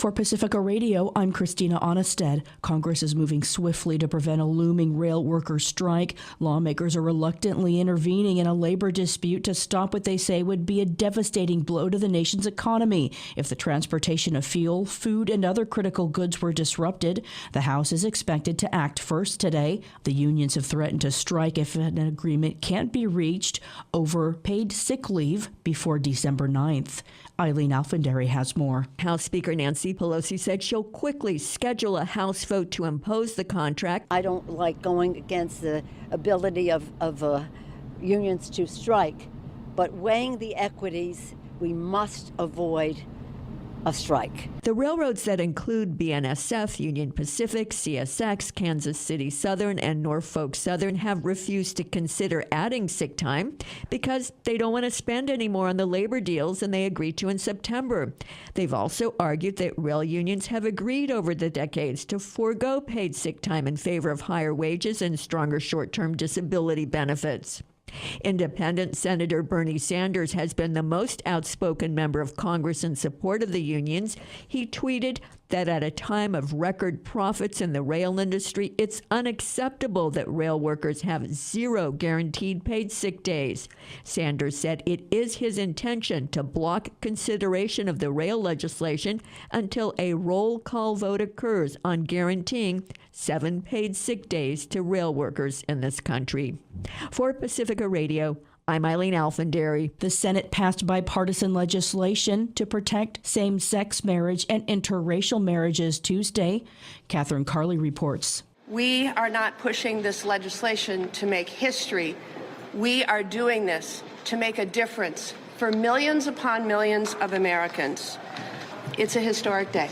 For Pacifica Radio, I'm Christina Onnested. Congress is moving swiftly to prevent a looming rail workers' strike. Lawmakers are reluctantly intervening in a labor dispute to stop what they say would be a devastating blow to the nation's economy if the transportation of fuel, food, and other critical goods were disrupted. The House is expected to act first today. The unions have threatened to strike if an agreement can't be reached over paid sick leave before December 9th. Eileen Alfandary has more. House Speaker Nancy Pelosi said she'll quickly schedule a House vote to impose the contract. I don't like going against the ability of unions to strike, but weighing the equities, we must avoid a strike. The railroads that include BNSF, Union Pacific, CSX, Kansas City Southern, and Norfolk Southern have refused to consider adding sick time because they don't want to spend any more on the labor deals than they agreed to in September. They've also argued that rail unions have agreed over the decades to forego paid sick time in favor of higher wages and stronger short-term disability benefits. Independent Senator Bernie Sanders has been the most outspoken member of Congress in support of the unions. He tweeted that at a time of record profits in the rail industry, it's unacceptable that rail workers have zero guaranteed paid sick days. Sanders said it is his intention to block consideration of the rail legislation until a roll call vote occurs on guaranteeing 7 paid sick days to rail workers in this country. For Pacifica Radio, I'm Eileen Alfandary. The Senate passed bipartisan legislation to protect same-sex marriage and interracial marriages Tuesday. Catherine Carley reports. We are not pushing this legislation to make history. We are doing this to make a difference for millions upon millions of Americans. It's a historic day,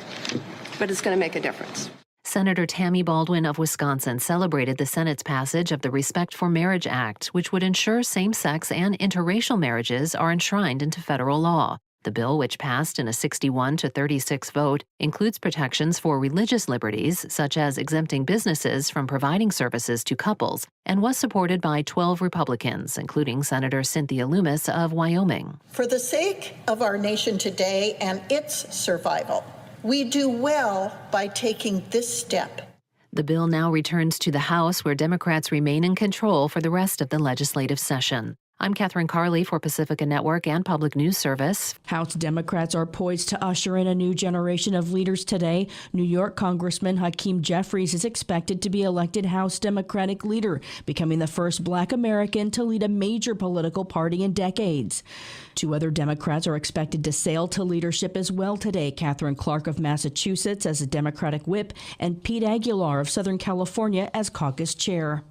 but it's going to make a difference. Senator Tammy Baldwin of Wisconsin celebrated the Senate's passage of the Respect for Marriage Act, which would ensure same-sex and interracial marriages are enshrined into federal law. The bill, which passed in a 61-36 vote, includes protections for religious liberties, such as exempting businesses from providing services to couples, and was supported by 12 Republicans, including Senator Cynthia Lummis of Wyoming. For the sake of our nation today and its survival, we do well by taking this step. The bill now returns to the House, where Democrats remain in control for the rest of the legislative session. I'm Catherine Carley for Pacifica Network and Public News Service. House Democrats are poised to usher in a new generation of leaders today. New York Congressman Hakeem Jeffries is expected to be elected House Democratic leader, becoming the first Black American to lead a major political party in decades. 2 other Democrats are expected to sail to leadership as well today. Catherine Clark of Massachusetts as a Democratic whip and Pete Aguilar of Southern California as caucus chair.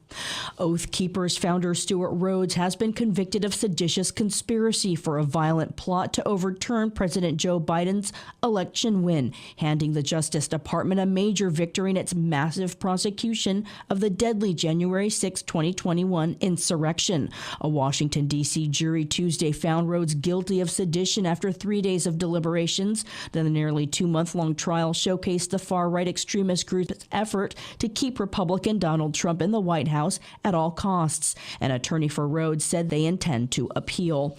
Oath Keepers founder Stuart Rhodes has been convicted of seditious conspiracy for a violent plot to overturn President Joe Biden's election win, handing the Justice Department a major victory in its massive prosecution of the deadly January 6, 2021 insurrection. A Washington, D.C. jury Tuesday found Rhodes guilty of sedition after 3 days of deliberations. The nearly 2-month-long trial showcased the far-right extremist group's effort to keep Republican Donald Trump in the White House at all costs. An attorney for Rhodes said they intend to appeal.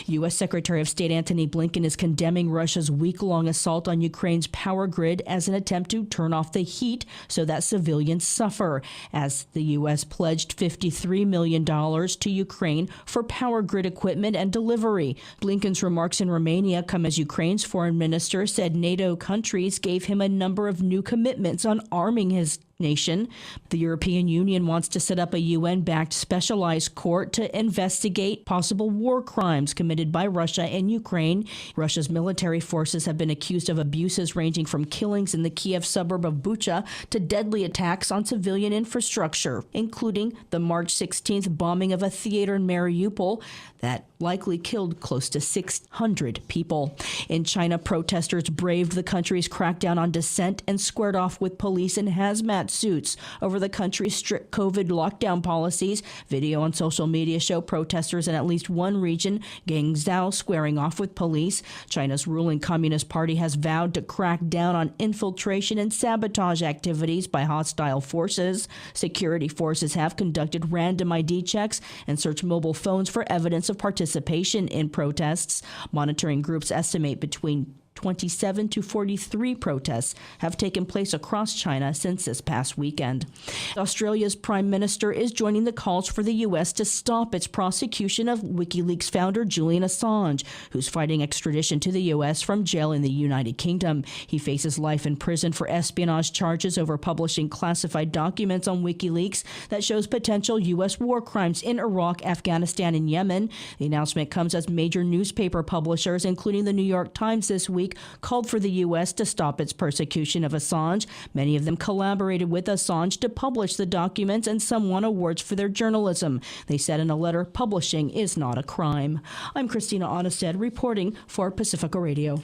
U.S. Secretary of State Antony Blinken is condemning Russia's week-long assault on Ukraine's power grid as an attempt to turn off the heat so that civilians suffer, as the U.S. pledged $53 million to Ukraine for power grid equipment and delivery. Blinken's remarks in Romania come as Ukraine's foreign minister said NATO countries gave him a number of new commitments on arming his nation. The European Union wants to set up a UN-backed specialized court to investigate possible war crimes committed by Russia and Ukraine. Russia's military forces have been accused of abuses ranging from killings in the Kiev suburb of Bucha to deadly attacks on civilian infrastructure, including the March 16th bombing of a theater in Mariupol that likely killed close to 600 people. In China, protesters braved the country's crackdown on dissent and squared off with police in hazmat suits over the country's strict COVID lockdown policies. Video on social media show protesters in at least one region, Guangzhou, squaring off with police. China's ruling Communist Party has vowed to crack down on infiltration and sabotage activities by hostile forces. Security forces have conducted random ID checks and searched mobile phones for evidence of participation in protests. Monitoring groups estimate between 27 to 43 protests have taken place across China since this past weekend. Australia's Prime Minister is joining the calls for the U.S. to stop its prosecution of WikiLeaks founder Julian Assange, who's fighting extradition to the U.S. from jail in the United Kingdom. He faces life in prison for espionage charges over publishing classified documents on WikiLeaks that shows potential U.S. war crimes in Iraq, Afghanistan, and Yemen. The announcement comes as major newspaper publishers, including the New York Times this week, called for the U.S. to stop its persecution of Assange. Many of them collaborated with Assange to publish the documents, and some won awards for their journalism. They said in a letter, publishing is not a crime. I'm Christina Onnested reporting for Pacifica Radio.